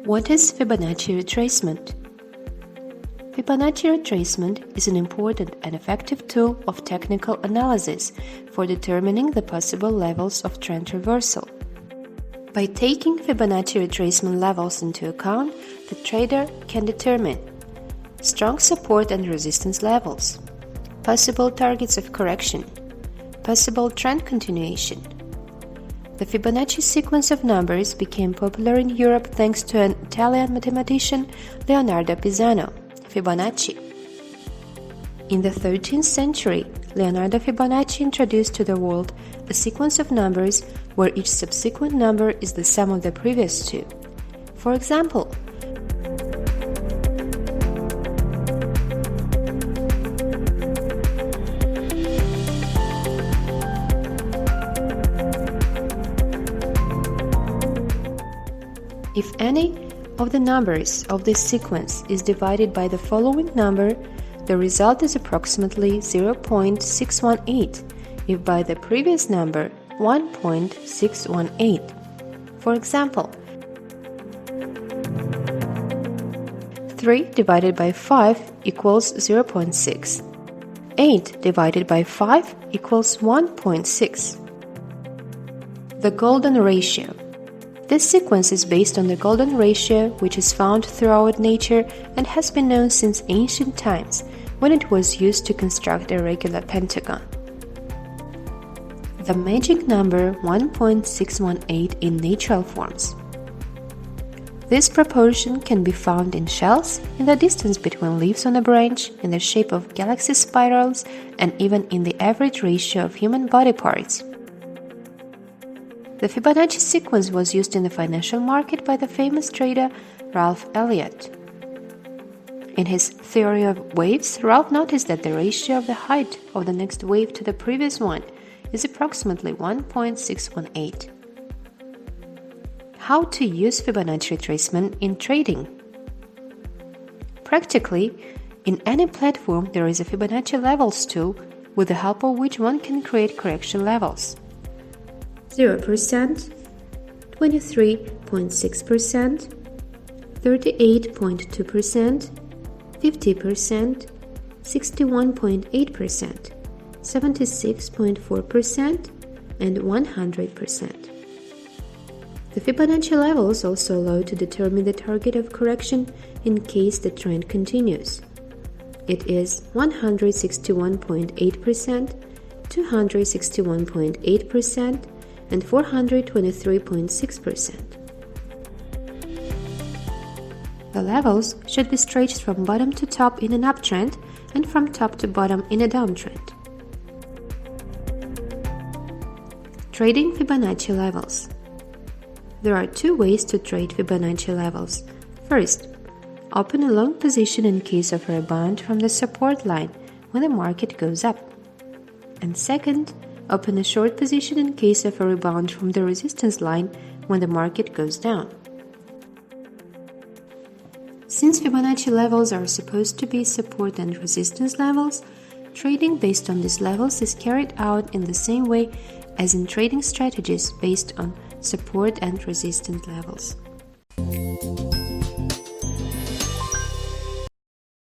What is Fibonacci retracement? Fibonacci retracement is an important and effective tool of technical analysis for determining the possible levels of trend reversal. By taking Fibonacci retracement levels into account, the trader can determine strong support and resistance levels, possible targets of correction, possible trend continuation. The Fibonacci sequence of numbers became popular in Europe thanks to an Italian mathematician, Leonardo Pisano, Fibonacci. In the 13th century, Leonardo Fibonacci introduced to the world a sequence of numbers where each subsequent number is the sum of the previous two. For example, if any of the numbers of this sequence is divided by the following number, the result is approximately 0.618, if by the previous number 1.618. For example, 3 divided by 5 equals 0.6. 8 divided by 5 equals 1.6. The golden ratio. This sequence is based on the golden ratio, which is found throughout nature and has been known since ancient times, when it was used to construct a regular pentagon. The magic number 1.618 in natural forms. This proportion can be found in shells, in the distance between leaves on a branch, in the shape of galaxy spirals, and even in the average ratio of human body parts. The Fibonacci sequence was used in the financial market by the famous trader Ralph Elliott. In his theory of waves, Ralph noticed that the ratio of the height of the next wave to the previous one is approximately 1.618. How to use Fibonacci retracement in trading? Practically, in any platform there is a Fibonacci levels tool with the help of which one can create correction levels. 0%, 23.6%, 38.2%, 50%, 61.8%, 76.4%, and 100%. The Fibonacci levels also allow to determine the target of correction in case the trend continues. It is 161.8%, 261.8%, and 423.6%. The levels should be stretched from bottom to top in an uptrend and from top to bottom in a downtrend. Trading Fibonacci levels. There are two ways to trade Fibonacci levels. First, open a long position in case of a rebound from the support line when the market goes up. And second, open a short position in case of a rebound from the resistance line when the market goes down. Since Fibonacci levels are supposed to be support and resistance levels, trading based on these levels is carried out in the same way as in trading strategies based on support and resistance levels.